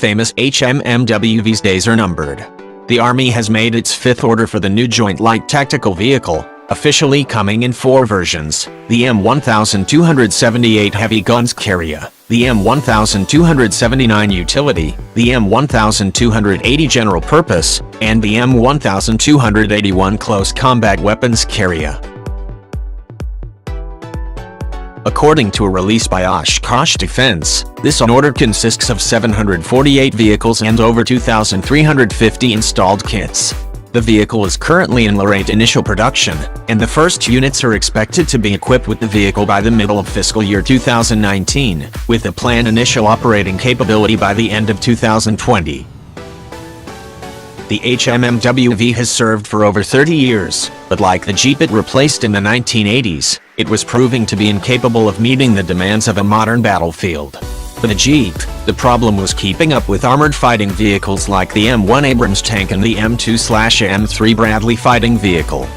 famous HMMWV's days are numbered. The Army has made its fifth order for the new Joint Light Tactical Vehicle, officially coming in 4 versions: the M1278 Heavy Guns Carrier, the M1279 Utility, the M1280 General Purpose, and the M1281 Close Combat Weapons Carrier. According to a release by Oshkosh Defense, this order consists of 748 vehicles and over 2,350 installed kits. The vehicle is currently in low-rate initial production, and the first units are expected to be equipped with the vehicle by the middle of fiscal year 2019, with a planned initial operating capability by the end of 2020. The HMMWV has served for over 30 years, but like the Jeep it replaced in the 1980s, it was proving to be incapable of meeting the demands of a modern battlefield. For the Jeep, the problem was keeping up with armored fighting vehicles like the M1 Abrams tank and the M2/M3 Bradley fighting vehicle.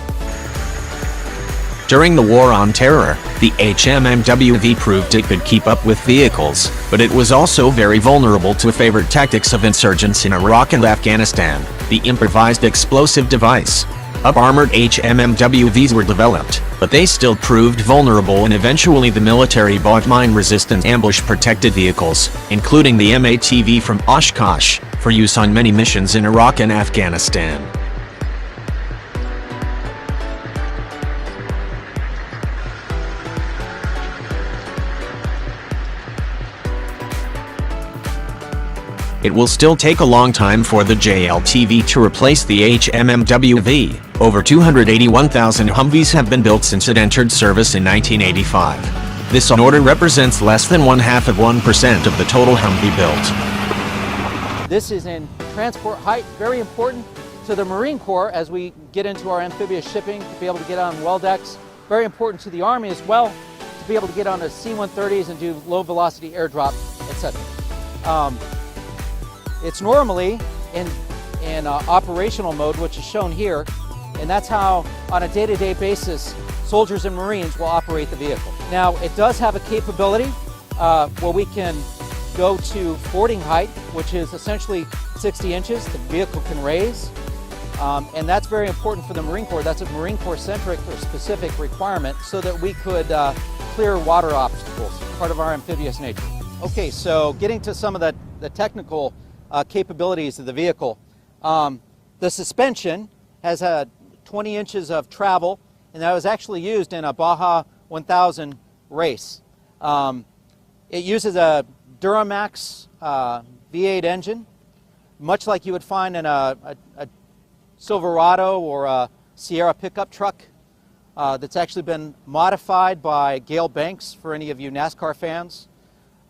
During the War on Terror, the HMMWV proved it could keep up with vehicles, but it was also very vulnerable to favored tactics of insurgents in Iraq and Afghanistan, the improvised explosive device. Up-armored HMMWVs were developed, but they still proved vulnerable, and eventually the military bought mine-resistant ambush-protected vehicles, including the MATV from Oshkosh, for use on many missions in Iraq and Afghanistan. It will still take a long time for the JLTV to replace the HMMWV. Over 281,000 Humvees have been built since it entered service in 1985. This order represents less than 0.5% of the total Humvee built. This is in transport height, very important to the Marine Corps as we get into our amphibious shipping, to be able to get on well decks. Very important to the Army as well, to be able to get on the C-130s and do low velocity airdrop, etc. It's normally in operational mode, which is shown here, and that's how, on a day-to-day basis, soldiers and Marines will operate the vehicle. Now, it does have a capability where we can go to fording height, which is essentially 60 inches. The vehicle can raise, and that's very important for the Marine Corps. That's a Marine Corps-centric or specific requirement so that we could clear water obstacles, part of our amphibious nature. Okay, so getting to some of the technical capabilities of the vehicle. The suspension has had 20 inches of travel, and that was actually used in a Baja 1000 race. It uses a Duramax V8 engine, much like you would find in a Silverado or a Sierra pickup truck that's actually been modified by Gale Banks for any of you NASCAR fans.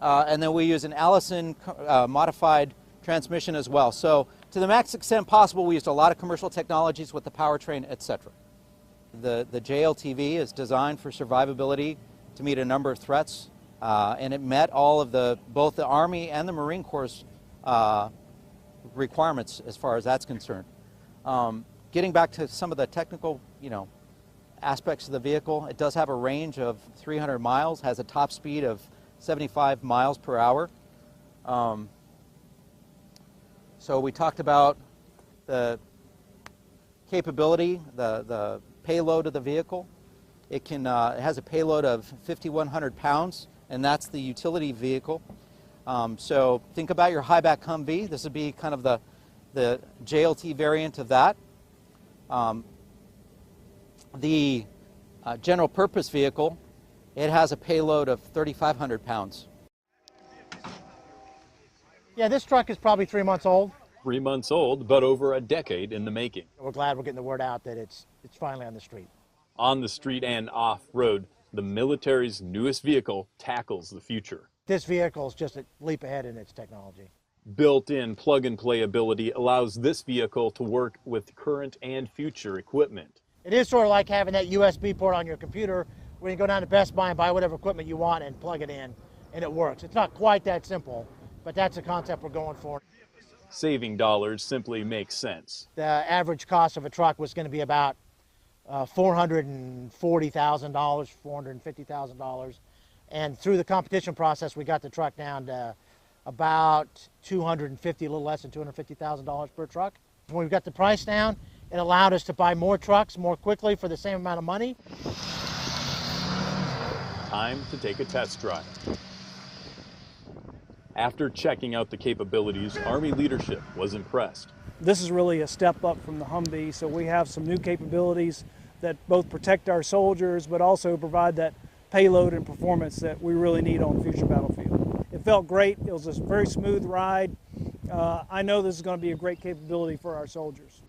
And then we use an Allison modified transmission as well. So to the max extent possible, we used a lot of commercial technologies with the powertrain, etc. The JLTV is designed for survivability to meet a number of threats, and it met all of both the Army and the Marine Corps' requirements as far as that's concerned. Getting back to some of the technical, aspects of the vehicle, it does have a range of 300 miles, has a top speed of 75 miles per hour. So we talked about the capability, the payload of the vehicle. It has a payload of 5,100 pounds, and that's the utility vehicle. So think about your high-back Humvee. This would be kind of the JLT variant of that. The general purpose vehicle, it has a payload of 3,500 pounds. Yeah, this truck is probably 3 months old. 3 months old, but over a decade in the making. We're glad we're getting the word out that it's finally on the street. On the street and off-road, the military's newest vehicle tackles the future. This vehicle is just a leap ahead in its technology. Built-in plug-and-play ability allows this vehicle to work with current and future equipment. It is sort of like having that USB port on your computer where you can go down to Best Buy and buy whatever equipment you want and plug it in, and it works. It's not quite that simple, but that's the concept we're going for. Saving dollars simply makes sense. The average cost of a truck was going to be about $440,000, $450,000. And through the competition process, we got the truck down to about $250, a little less than $250,000 per truck. When we got the price down, it allowed us to buy more trucks more quickly for the same amount of money. Time to take a test drive. After checking out the capabilities, Army leadership was impressed. This is really a step up from the Humvee, so we have some new capabilities that both protect our soldiers but also provide that payload and performance that we really need on the future battlefield. It felt great. It was a very smooth ride. I know this is going to be a great capability for our soldiers.